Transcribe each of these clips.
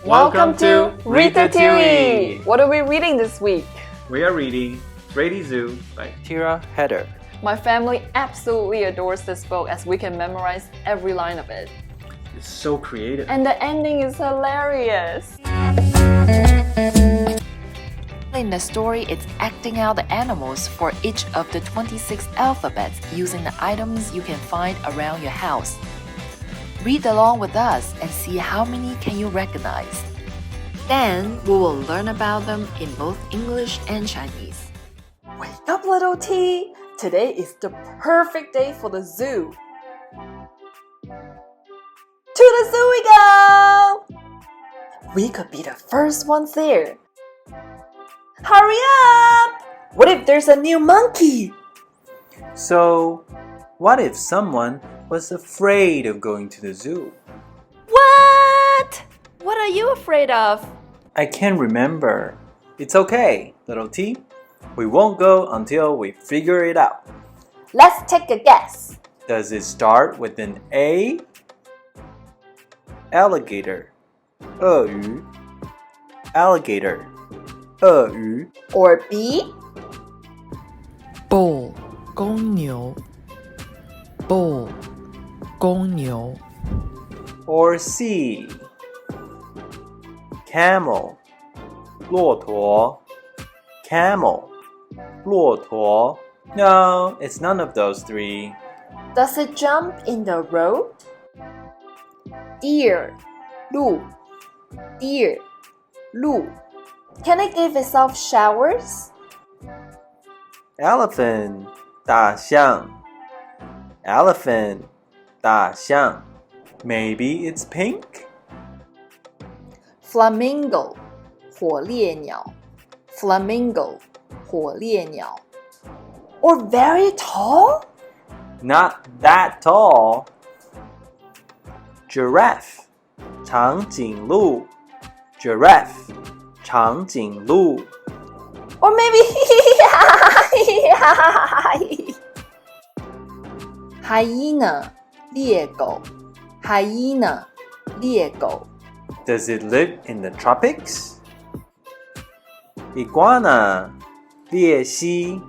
Welcome to Fraidyzoo! What are we reading this week? We are reading Fraidyzoo by Thyra Heder. My family absolutely adores this book as we can memorize every line of it. It's so creative. And the ending is hilarious. In the story, it's acting out the animals for each of the 26 alphabets using the items you can find around your house. Read along with us and see how many can you recognize. Then we will learn about them in both English and Chinese. Wake up, little T! Today is the perfect day for the zoo. To the zoo we go! We could be the first ones there. Hurry up! What if there's a new monkey? So, what if someone was afraid of going to the zoo? What? What are you afraid of? I can't remember. It's okay, little T. We won't go until we figure it out. Let's take a guess. Does it start with an A? Alligator. 鳄鱼 Alligator. 鳄鱼 Or B? Bull 公牛 Bull 公牛 Or C? Camel. 骆驼 Camel. 骆驼 No, it's none of those three. Does it jump in the road? Deer. 鹿 Deer. 鹿 Can it give itself showers? Elephant. 大象 Elephant. 大象 Maybe it's pink? Flamingo. 火烈鸟 Flamingo. 火烈鸟 Or very tall? Not that tall. Giraffe. 长颈鹿 Giraffe. 长颈鹿 Or maybe Hyena. 猎狗 Hyena. 猎狗 Does it live in the tropics? Iguana. 鬣蜥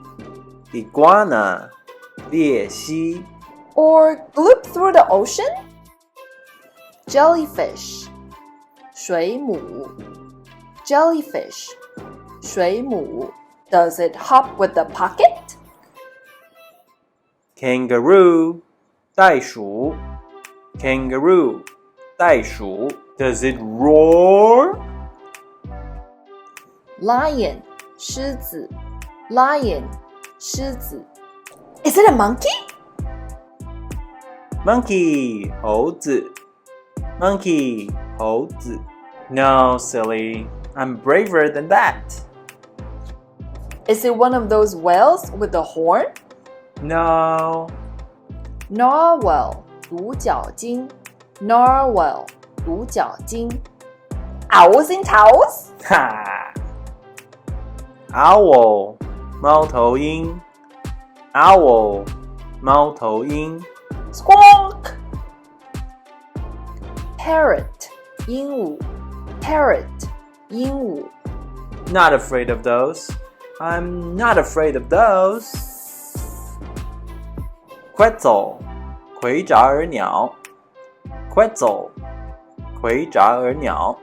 Iguana. 鬣蜥 Or gloop through the ocean? Jellyfish. 水母 Jellyfish. 水母 Does it hop with the pocket? Kangaroo. 袋鼠 Kangaroo. 袋鼠 Does it roar? Lion. 狮子 Lion. 狮子 Is it a monkey? Monkey. 猴子 Monkey. 猴子 No, silly. I'm braver than that. Is it one of those whales with the horn? No. Narwhal. 独角鲸 Narwhal. 独角鲸 Owls in towels? Ha. Owl. 猫头鹰 Owl. 猫头鹰 Squawk. Parrot. 鹦鹉 Parrot. 鹦鹉 Not afraid of those. I'm not afraid of those. Quetzal. 盔爪耳鸟 Quetzal. 盔爪耳鸟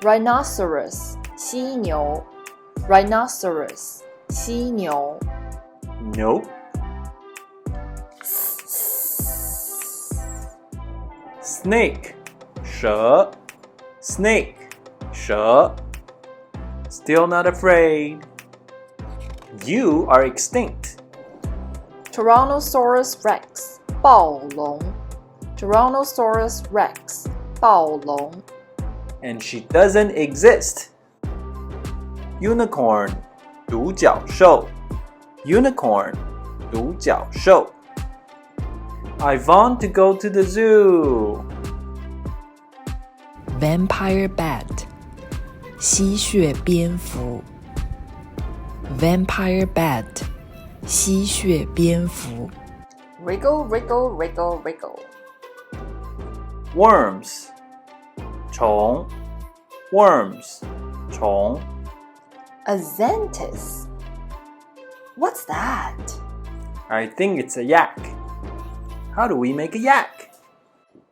Rhinoceros. 犀牛 Rhinoceros. 犀牛 Nope. Snake. 蛇 Snake. 蛇 Still not afraid. You are extinct. Tyrannosaurus Rex. 暴龙 Tyrannosaurus Rex. 暴龙 And she doesn't exist. Unicorn. 独角兽 Unicorn. 独角兽 I want to go to the zoo. Vampire bat 吸血蝙蝠 Vampire bat 吸血蝙蝠 Wriggle, wriggle, wriggle, wriggle. Worms. 虫 worms 虫 Azanthus. What's that? I think it's a yak. How do we make a yak?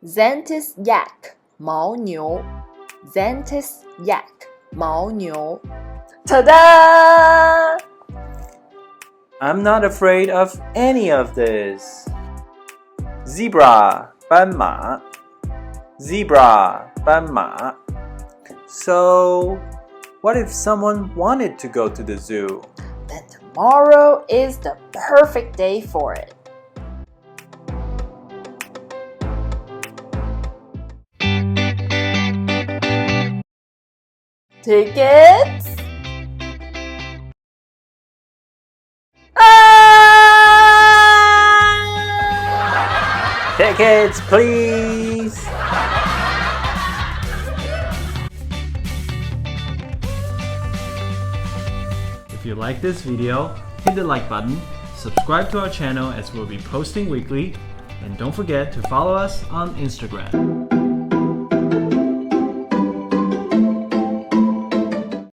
Xanthus yak 牦牛 Xanthus yak 牦牛 Ta-da! I'm not afraid of any of this. Zebra 斑马 Zebra 斑马 So, what if someone wanted to go to the zoo? Then tomorrow is the perfect day for it. Tickets? Tickets, please! If you like this video, hit the like button, subscribe to our channel as we'll be posting weekly, and don't forget to follow us on Instagram.